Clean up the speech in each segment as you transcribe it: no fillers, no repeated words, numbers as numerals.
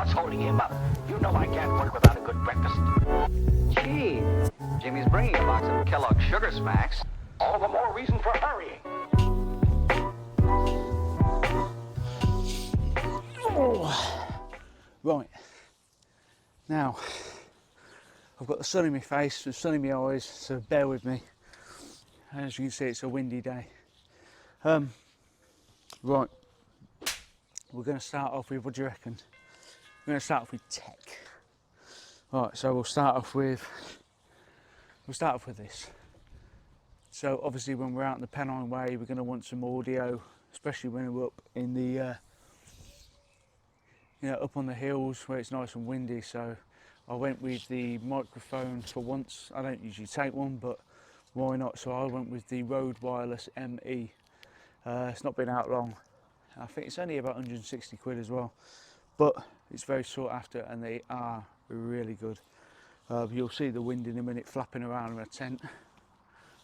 What's holding him up? You know I can't work without a good breakfast. Gee, Jimmy's bringing a box of Kellogg's Sugar Smacks. All the more reason for hurrying. Oh. Right, now I've got the sun in my face, the sun in my eyes, so bear with me. As you can see, it's a windy day. Right, we're going to start off with, what do you reckon? We're going to start off with tech. Right, so we'll start off with this. So obviously when we're out in the Pennine Way, we're going to want some audio, especially when we're up in the up on the hills where it's nice and windy. So I went with the microphone for once. I don't usually take one, but why not? So I went with the Rode Wireless ME. It's not been out long. I think it's only about 160 quid as well, but it's very sought after and they are really good. You'll see the wind in a minute flapping around in a tent,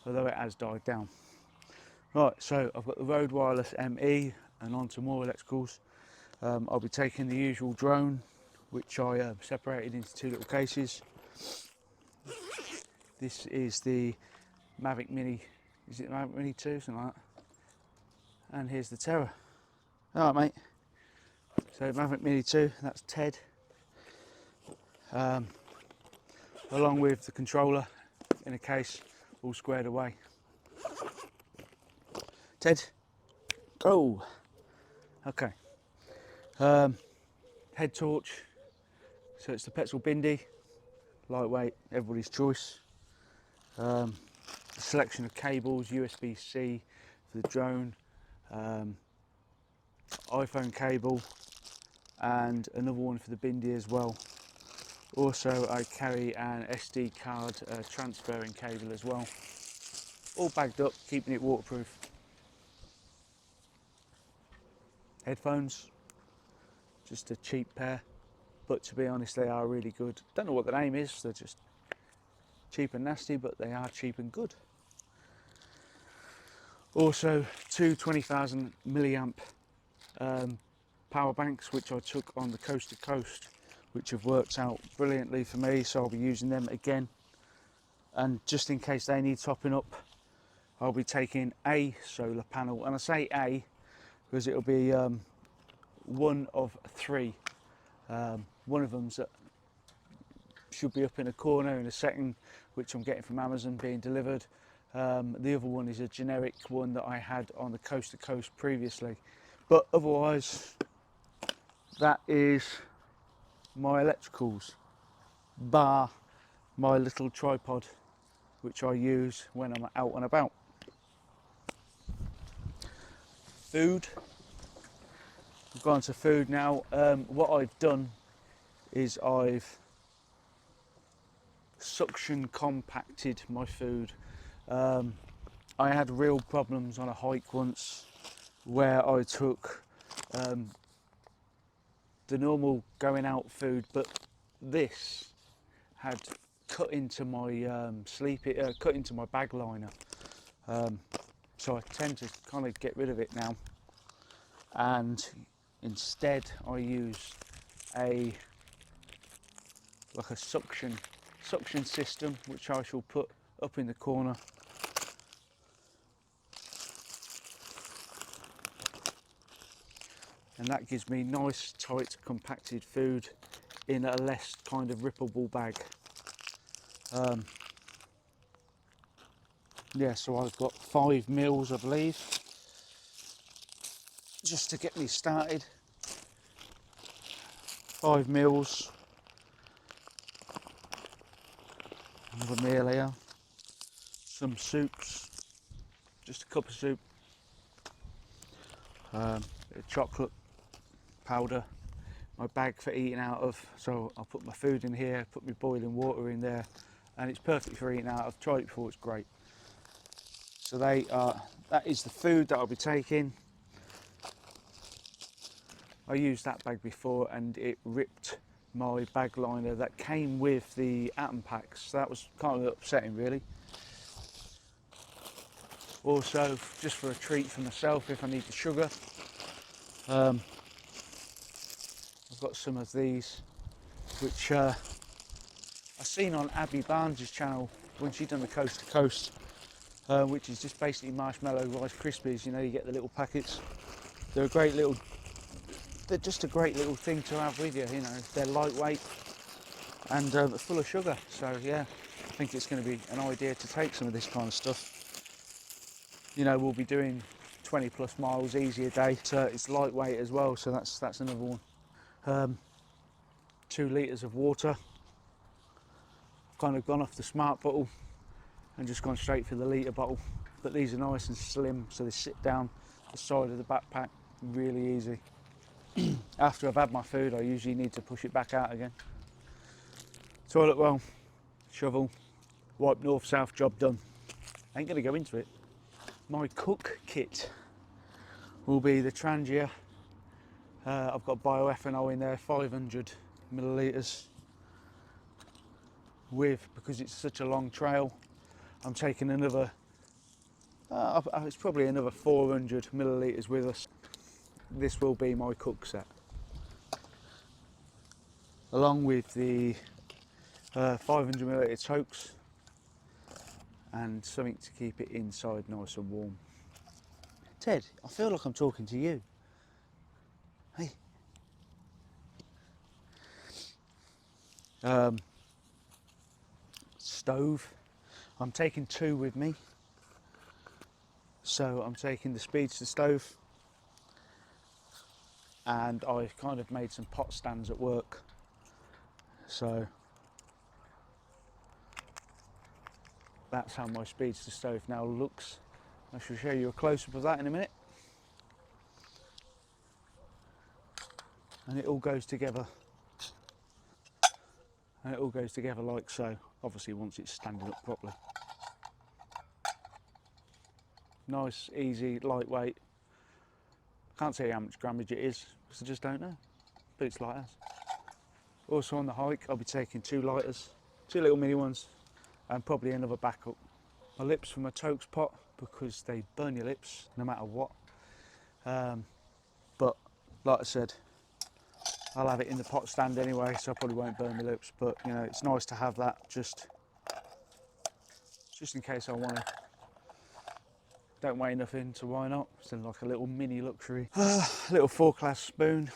although it has died down. Right, so I've got the Rode Wireless ME and on to more electricals. I'll be taking the usual drone, which I separated into two little cases. This is the Mavic Mini, is it Mavic Mini 2, something like that? And here's the Terror. Alright mate, so Mavic Mini 2, that's Ted. Along with the controller in a case, all squared away. Ted, go! Okay. Head torch, so it's the Petzl Bindi, lightweight, everybody's choice. A selection of cables, USB-C for the drone, iPhone cable, and another one for the Bindi as well. Also, I carry an SD card transferring cable as well. All bagged up, keeping it waterproof. Headphones. Just a cheap pair, but to be honest they are really good. Don't know what the name is, they're just cheap and nasty, but they are cheap and good. Also two 20,000 milliamp power banks, which I took on the coast to coast, which have worked out brilliantly for me, so I'll be using them again. And just in case they need topping up, I'll be taking a solar panel, and I say a because it'll be one of three. One of them's should be up in a corner in a second, which I'm getting from Amazon being delivered. The other one is a generic one that I had on the coast to coast previously. But otherwise, that is my electricals, bar my little tripod, which I use when I'm out and about. Food. We've gone to food now. What I've done is I've suction compacted my food. I had real problems on a hike once where I took the normal going out food, but this had cut into my cut into my bag liner. So I tend to kind of get rid of it now, and instead I use a suction system, which I shall put up in the corner. And that gives me nice tight compacted food in a less kind of rippable bag. Yeah, so I've got 5 meals I believe, just to get me started. 5 meals. Another meal here. Some soups, just a cup of soup. Bit of chocolate powder. My bag for eating out of, so I'll put my food in here, put my boiling water in there, and it's perfect for eating out. I've tried it before, it's great. So that is the food that I'll be taking. I used that bag before and it ripped my bag liner that came with the atom packs. So that was kind of upsetting really. Also, just for a treat for myself if I need the sugar, I've I've got some of these, which I seen on Abby Barnes's channel when she done the coast to coast, which is just basically marshmallow Rice Krispies. You know, you get the little packets. They're a great little, they're just a great little thing to have with you. You know, they're lightweight and full of sugar. So yeah, I think it's going to be an idea to take some of this kind of stuff. You know, we'll be doing 20 plus miles easy a day. So it's lightweight as well. So that's another one. 2 litres of water. Kind of gone off the smart bottle and just gone straight for the litre bottle. But these are nice and slim, so they sit down the side of the backpack really easy. After I've had my food, I usually need to push it back out again. Toilet roll, shovel, wipe north south, job done. I ain't gonna go into it. My cook kit will be the Trangia. I've got bioethanol in there, 500 millilitres. Because it's such a long trail, I'm taking another, it's probably another 400 millilitres with us. This will be my cook set. Along with the 500 millilitre tokes and something to keep it inside nice and warm. Ted, I feel like I'm talking to you. Hey. Stove. I'm taking 2 with me. So I'm taking the Speedster stove, and I kind of made some pot stands at work. So that's how my Speedster stove now looks. I shall show you a close-up of that in a minute. And it all goes together. And it all goes together like so. Obviously once it's standing up properly. Nice, easy, lightweight. Can't say how much grammage it is because I just don't know. But it's like that. Also on the hike I'll be taking 2 lighters, 2 little mini ones, and probably another backup. My lips from a Tokes pot because they burn your lips no matter what. But like I said, I'll have it in the pot stand anyway, so I probably won't burn my lips. But you know, it's nice to have that just in case I want to. Don't weigh nothing, so why not? It's like a little mini luxury. Little 4-class spoon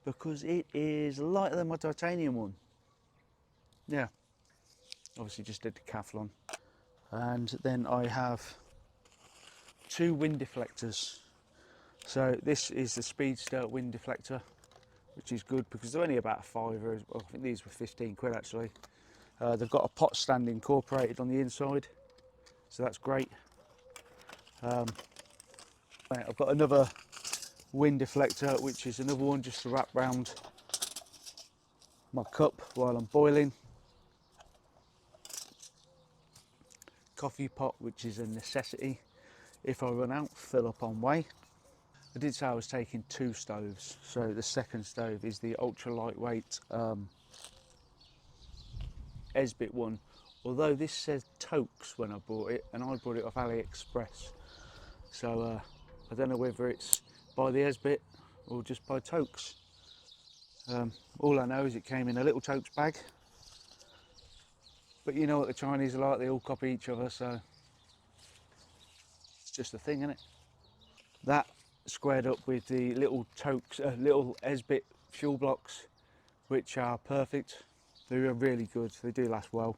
because it is lighter than my titanium one. Yeah, obviously just did decathlon. And then I have 2 wind deflectors. So this is the Speedster wind deflector, which is good because they're only about a fiver. Well, I think these were 15 quid actually. They've got a pot stand incorporated on the inside, so that's great. I've got another wind deflector, which is another one just to wrap round my cup while I'm boiling. Coffee pot, which is a necessity. If I run out, fill up on way. I did say I was taking 2 stoves, so the second stove is the ultra lightweight Esbit one. Although this says Tokes when I bought it, and I bought it off AliExpress, so I don't know whether it's by the Esbit or just by Tokes. All I know is it came in a little Tokes bag, but you know what the Chinese are like, they all copy each other, so it's just a thing, isn't it? That squared up with the little Tokes, little Esbit fuel blocks, which are perfect. They are really good, they do last well.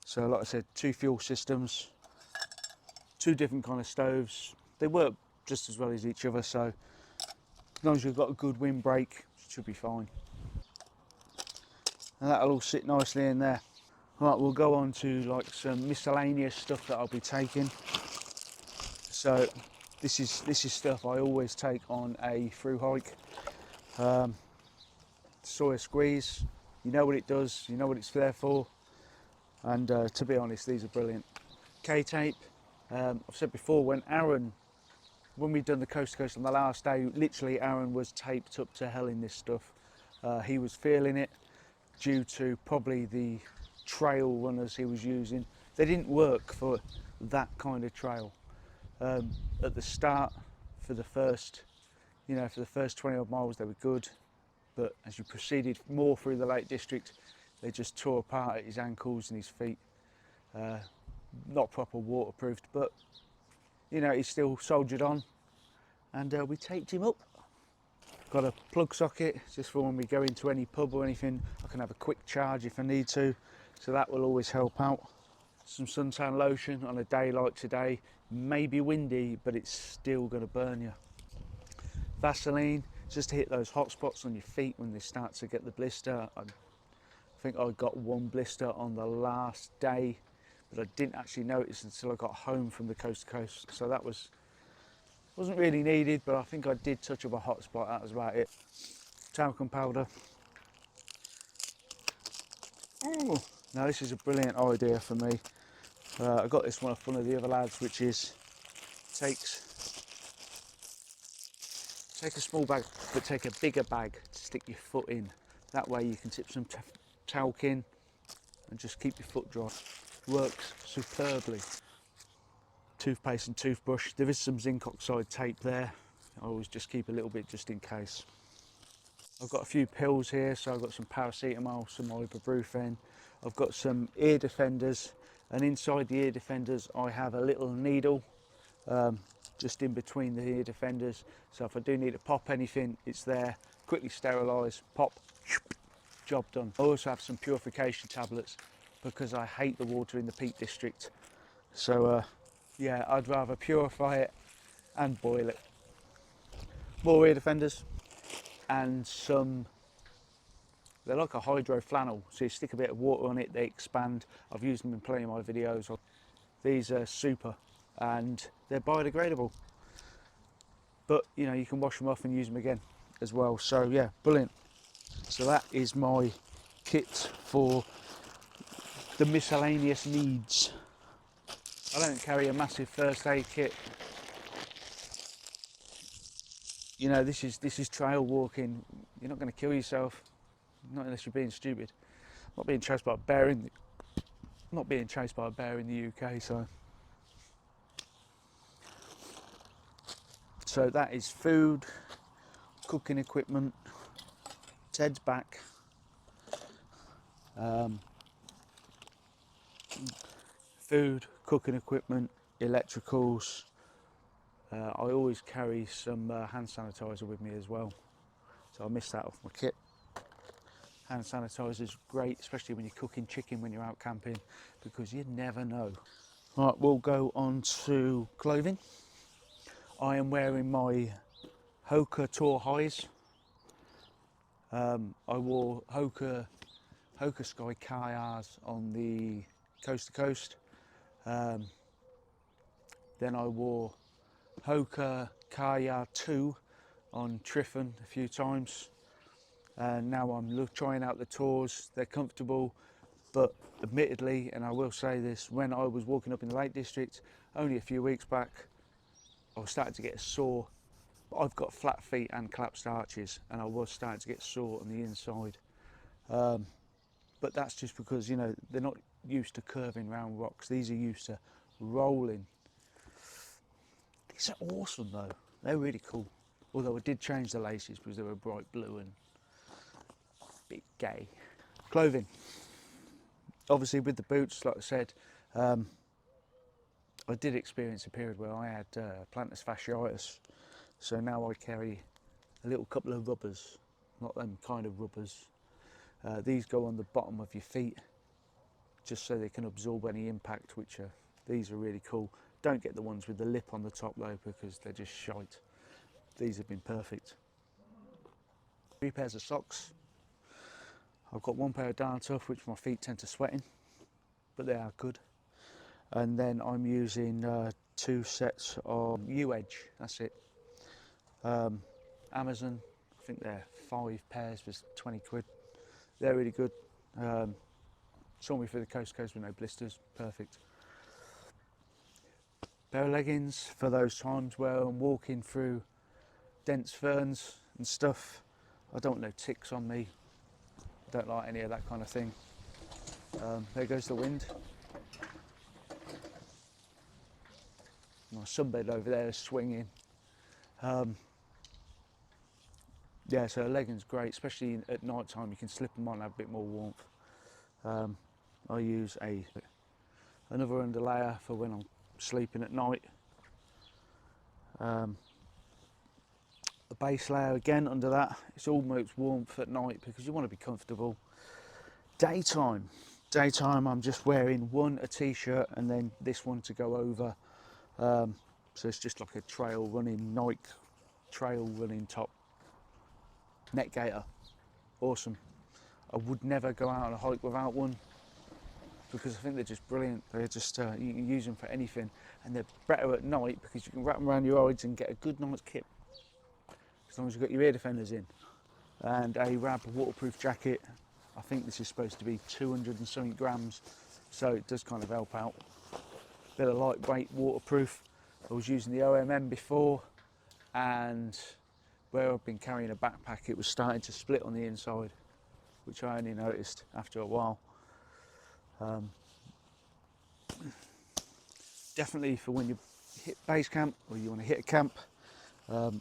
So like I said, 2 fuel systems, 2 different kind of stoves. They work just as well as each other, so as long as you've got a good windbreak, it should be fine. And that'll all sit nicely in there. Right, we'll go on to like some miscellaneous stuff that I'll be taking. So this is stuff I always take on a through hike. Soy squeeze, you know what it does, you know what it's there for, and to be honest, these are brilliant. K-tape, I've said before, when we'd done the coast to coast on the last day, literally Aaron was taped up to hell in this stuff. He was feeling it due to probably the trail runners he was using. They didn't work for that kind of trail. At the start, for the first 20 odd miles, they were good. but as you proceeded more through the Lake District, they just tore apart at his ankles and his feet. Not proper waterproofed, but you know, he still soldiered on, and we taped him up. Got a plug socket just for when we go into any pub or anything. I can have a quick charge if I need to, so that will always help out. Some suntan lotion on a day like today. May be windy, but it's still going to burn you. Vaseline just to hit those hot spots on your feet when they start to get the blister. I think I got one blister on the last day, but I didn't actually notice until I got home from the coast to coast. So that wasn't really needed, but I think I did touch up a hot spot. That was about it. Talcum powder. Ooh, now this is a brilliant idea for me. I got this one off one of the other lads, which is take a small bag, but take a bigger bag to stick your foot in. That way you can tip some talc in and just keep your foot dry. Works superbly. Toothpaste and toothbrush. There is some zinc oxide tape there. I always just keep a little bit just in case. I've got a few pills here, so I've got some paracetamol, some ibuprofen. I've got some ear defenders, and inside the ear defenders I have a little needle just in between the ear defenders. So if I do need to pop anything, it's there. Quickly sterilise, pop, job done. I also have some purification tablets because I hate the water in the Peak District. So yeah, I'd rather purify it and boil it. More ear defenders and some, they're like a hydro flannel, so you stick a bit of water on it, they expand. I've used them in plenty of my videos. These are super and they're biodegradable, but you know, you can wash them off and use them again as well. So yeah, brilliant. So that is my kit for the miscellaneous needs. I don't carry a massive first aid kit. You know, this is trail walking. You're not going to kill yourself, not unless you're being stupid. I'm not being chased by a bear in the UK, so that is food, cooking equipment. Ted's back. Food, cooking equipment, electricals. I always carry some hand sanitizer with me as well, so I missed that off my kit. Hand sanitizer is great, especially when you're cooking chicken when you're out camping, because you never know. Right, we'll go on to clothing. I am wearing my Hoka Tour highs. I wore Hoka Sky Kayas on the coast to coast. Then I wore Hoka Kaya 2 on Tryfan a few times. And now I'm trying out the Tours. They're comfortable, but admittedly, and I will say this, when I was walking up in the Lake District only a few weeks back, I was starting to get sore. I've got flat feet and collapsed arches, and I was starting to get sore on the inside. But that's just because, you know, they're not used to curving round rocks. These are used to rolling. These are awesome though. They're really cool. Although I did change the laces because they were bright blue and a bit gay. Clothing. Obviously with the boots, like I said, I did experience a period where I had plantar fasciitis. So now I carry a little couple of rubbers, not them kind of rubbers. These go on the bottom of your feet, just so they can absorb any impact, these are really cool. Don't get the ones with the lip on the top though, because they're just shite. These have been perfect. 3 pairs of socks. I've got 1 pair of down tough, which my feet tend to sweat in, but they are good. And then I'm using 2 sets of YUEDGE, that's it. Amazon, I think they're 5 pairs for 20 quid. They're really good. Saw me through the coast with no blisters, perfect. Pair of leggings for those times where I'm walking through dense ferns and stuff. I don't want no ticks on me. I don't like any of that kind of thing. There goes the wind. My sunbed over there is swinging. Yeah, so a legging's great, especially at night time. You can slip them on and have a bit more warmth. I use another underlayer for when I'm sleeping at night. A base layer again under that. It's almost warmth at night because you want to be comfortable. Daytime I'm just wearing a t-shirt and then this one to go over. So it's just like a trail running Nike trail running top. Net gaiter, awesome. I would never go out on a hike without one because I think they're just brilliant. They're just you can use them for anything, and they're better at night because you can wrap them around your eyes and get a good night's kip as long as you've got your ear defenders in. And a RAB waterproof jacket. I think this is supposed to be 200 and something grams, so it does kind of help out. Bit of lightweight, waterproof. I was using the OMM before, and where I've been carrying a backpack, it was starting to split on the inside, which I only noticed after a while. Definitely for when you hit base camp or you want to hit a camp, a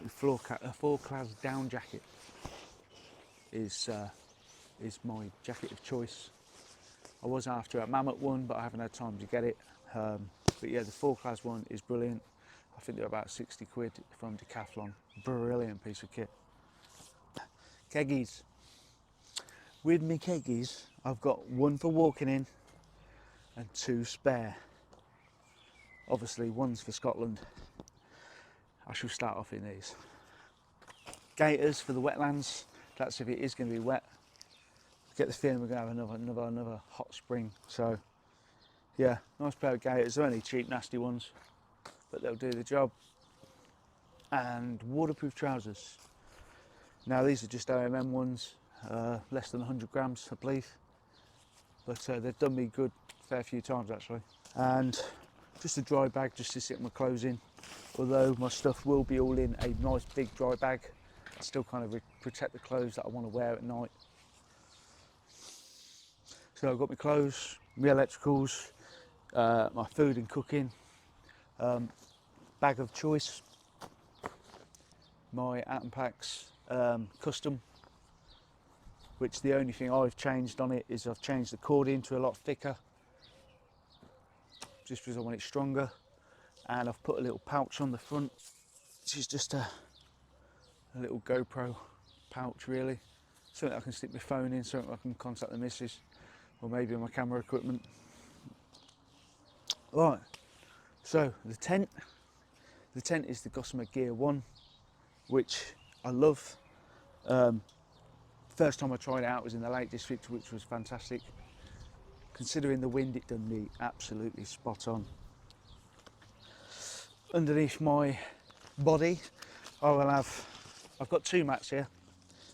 four class down jacket is my jacket of choice. I was after a Mammoth one, but I haven't had time to get it. But yeah, the 4 class one is brilliant. I think they're about 60 quid from Decathlon. Brilliant piece of kit. Keggies. With me keggies, I've got 1 for walking in and 2 spare. Obviously, 1's for Scotland. I shall start off in these. Gaiters for the wetlands. That's if it is going to be wet. Get the feeling we're going to have another hot spring. So yeah, nice pair of gaiters. They're only cheap, nasty ones, but they'll do the job. And waterproof trousers. Now these are just OMM ones, less than 100 grams, I believe. But they've done me good a fair few times actually. And just a dry bag just to sit my clothes in. Although my stuff will be all in a nice big dry bag, I still kind of protect the clothes that I want to wear at night. So I've got my clothes, my electricals, my food and cooking, bag of choice, my Atom Packs custom, which the only thing I've changed on it is I've changed the cording to a lot thicker, just because I want it stronger, and I've put a little pouch on the front, which is just a little GoPro pouch really, something I can stick my phone in, something I can contact the missus, or maybe my camera equipment. Right, so the tent is the Gossamer Gear 1, which I love. First time I tried it out was in the Lake District, which was fantastic. Considering the wind, it done me absolutely spot on. Underneath my body, I've got 2 mats here.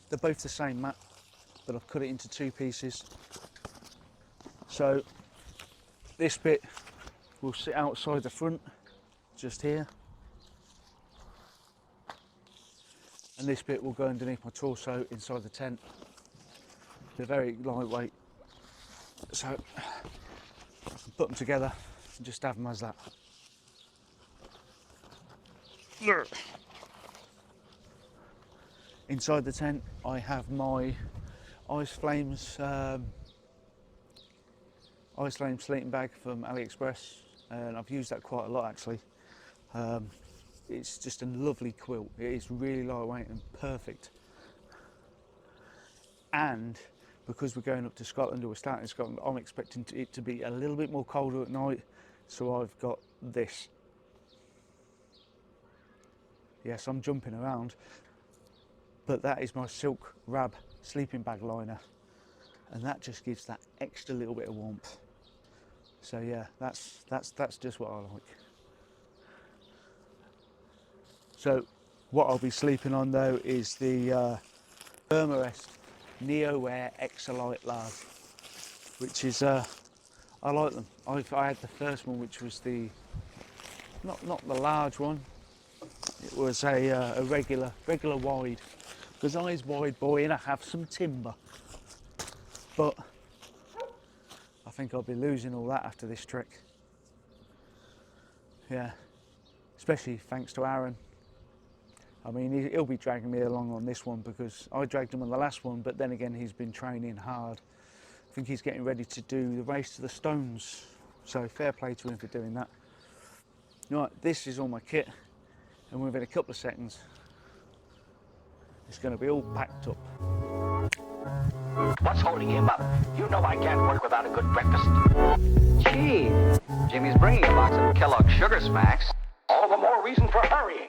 They're both the same mat, but I've cut it into 2 pieces. So this bit will sit outside the front, just here. And this bit will go underneath my torso inside the tent. They're very lightweight, so I can put them together and just have them as that. Inside the tent I have my Ice Flame sleeping bag from AliExpress, and I've used that quite a lot actually. It's just a lovely quilt. It is really lightweight and perfect. And because we're going up to Scotland, or we're starting in Scotland, I'm expecting it to be a little bit more colder at night, so I've got this. Yes, I'm jumping around, but that is my silk RAB sleeping bag liner, and that just gives that extra little bit of warmth. So yeah, that's just what I like. So what I'll be sleeping on though is the Thermarest Neo Air Exolite Large, which is I like them. I had the first one, which was the not the large one. It was a regular wide, because I is wide boy and I have some timber. But I think I'll be losing all that after this trek. Yeah, especially thanks to Aaron. I mean, he'll be dragging me along on this one because I dragged him on the last one, but then again, he's been training hard. I think he's getting ready to do the race to the stones. So fair play to him for doing that. Right, this is all my kit, and within a couple of seconds, it's going to be all packed up. What's holding him up? You know I can't work without a good breakfast. Gee, Jimmy's bringing a box of Kellogg's Sugar Smacks. All the more reason for hurrying.